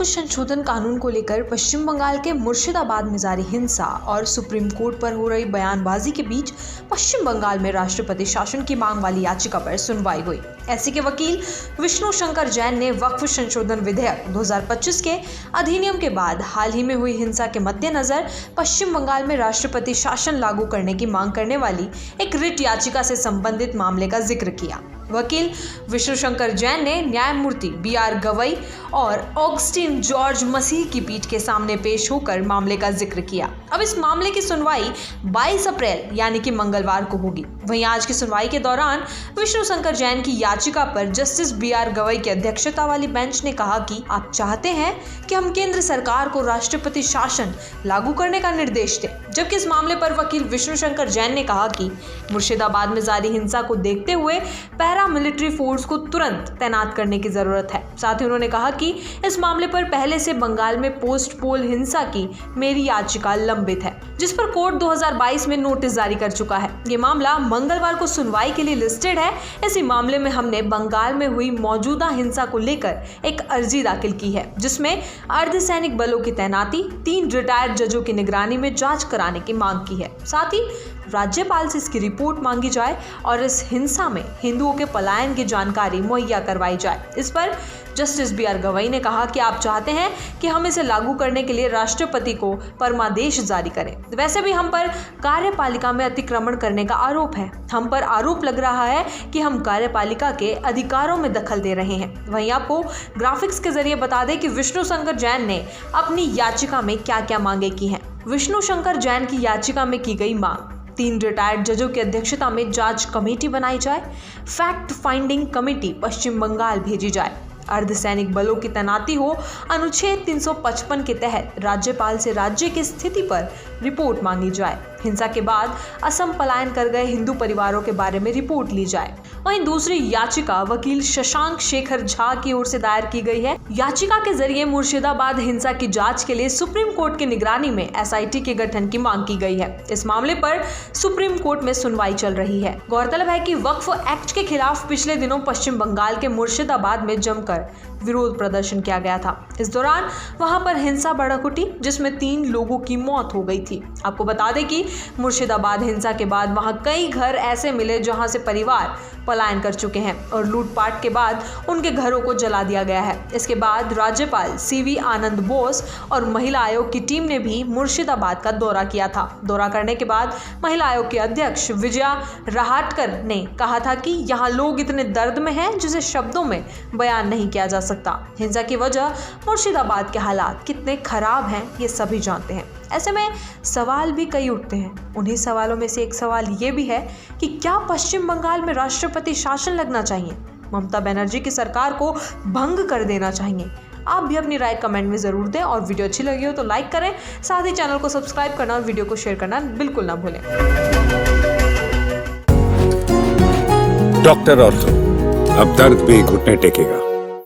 संशोधन कानून को लेकर पश्चिम बंगाल के मुर्शिदाबाद में जारी हिंसा और सुप्रीम कोर्ट पर हो रही बयानबाजी के बीच पश्चिम बंगाल में राष्ट्रपति शासन की मांग वाली याचिका पर सुनवाई हुई। एसी के वकील विष्णु शंकर जैन ने वक्फ संशोधन विधेयक 2025 के अधिनियम के बाद हाल ही में हुई हिंसा के मद्देनजर पश्चिम बंगाल में राष्ट्रपति शासन लागू करने की मांग करने वाली एक रिट याचिका से संबंधित मामले का जिक्र किया। वकील विष्णु शंकर जैन ने न्यायमूर्ति BR गवई और ऑगस्टिन जॉर्ज मसीह की पीठ के सामने पेश होकर मामले का जिक्र किया। अब इस मामले की सुनवाई 22 अप्रैल यानी कि मंगलवार को होगी। वहीं आज की सुनवाई के दौरान विष्णु शंकर जैन की याचिका पर जस्टिस BR गवई की अध्यक्षता वाली बेंच ने कहा कि आप चाहते हैं कि हम केंद्र सरकार को राष्ट्रपति शासन लागू करने का निर्देश दें, जबकि इस मामले पर वकील विष्णु शंकर जैन ने कहा कि मुर्शिदाबाद में जारी हिंसा को देखते हुए पैरामिलिट्री फोर्स को तुरंत तैनात करने की जरूरत है। साथ ही उन्होंने कहा कि इस मामले पर पहले से बंगाल में पोस्ट पोल हिंसा की मेरी याचिका लंबित है, जिस पर कोर्ट 2022 में नोटिस जारी कर चुका है। ये मामला मंगलवार को सुनवाई के लिए लिस्टेड है। इसी मामले में हमने बंगाल में हुई मौजूदा हिंसा को लेकर एक अर्जी दाखिल की है, जिसमें अर्धसैनिक बलों की तैनाती, 3 रिटायर्ड जजों की निगरानी में जांच कराने की मांग की है। साथ ही राज्यपाल से इसकी रिपोर्ट मांगी जाए और इस हिंसा में हिंदुओं के पलायन की जानकारी मुहैया करवाई जाए। इस पर जस्टिस BR गवई ने कहा कि आप चाहते हैं कि हम इसे लागू करने के लिए राष्ट्रपति को परमादेश जारी करें। वैसे भी हम पर कार्यपालिका में अतिक्रमण करने का आरोप है। हम पर आरोप लग रहा है कि हम कार्यपालिका के अधिकारों में दखल दे रहे हैं। वहीं आपको ग्राफिक्स के जरिए बता दें कि विष्णु शंकर जैन ने अपनी याचिका में क्या क्या मांगे की हैं। विष्णु शंकर जैन की याचिका में की गई मांग 3 रिटायर्ड जजों की अध्यक्षता में जांच कमेटी बनाई जाए, फैक्ट फाइंडिंग कमेटी पश्चिम बंगाल भेजी जाए, अर्धसैनिक बलों की तैनाती हो, अनुच्छेद 355 के तहत राज्यपाल से राज्य की स्थिति पर रिपोर्ट मांगी जाए, हिंसा के बाद असम पलायन कर गए हिंदू परिवारों के बारे में रिपोर्ट ली जाए। वहीं दूसरी याचिका वकील शशांक शेखर झा की ओर से दायर की गई है। याचिका के जरिए मुर्शिदाबाद हिंसा की जांच के लिए सुप्रीम कोर्ट की निगरानी में SIT के गठन की मांग की गई है। इस मामले पर सुप्रीम कोर्ट में सुनवाई चल रही है। गौरतलब है कि वक्फ एक्ट के खिलाफ पिछले दिनों पश्चिम बंगाल के मुर्शिदाबाद में जमकर विरोध प्रदर्शन किया गया था। इस दौरान वहां पर हिंसा भड़क उठी, जिसमें 3 लोगों की मौत हो गई थी। आपको बता दें कि मुर्शिदाबाद हिंसा के बाद वहां कई घर ऐसे मिले जहां से परिवार पलायन कर चुके हैं और लूटपाट के बाद उनके घरों को जला दिया गया है। इसके बाद राज्यपाल CV आनंद बोस और महिला आयोग की टीम ने भी मुर्शिदाबाद का दौरा किया था। दौरा करने के बाद महिला आयोग के अध्यक्ष विजया रहाटकर ने कहा था कि यहाँ लोग इतने दर्द में हैं जिसे शब्दों में बयान नहीं किया जा सकता। हिंसा की वजह मुर्शिदाबाद के हालात कितने खराब हैं ये सभी जानते हैं। ऐसे में सवाल भी कई उठते हैं। उन्हीं सवालों में से एक सवाल ये भी है कि क्या पश्चिम बंगाल में राष्ट्रपति शासन लगना चाहिए, ममता बनर्जी की सरकार को भंग कर देना चाहिए? आप भी अपनी राय कमेंट में जरूर दें और वीडियो अच्छी लगी हो तो लाइक करें, साथ ही चैनल को सब्सक्राइब करना और वीडियो को शेयर करना बिल्कुल ना भूलें। डॉक्टर ऑर्थो, अब दर्द भी घुटने टेकेगा।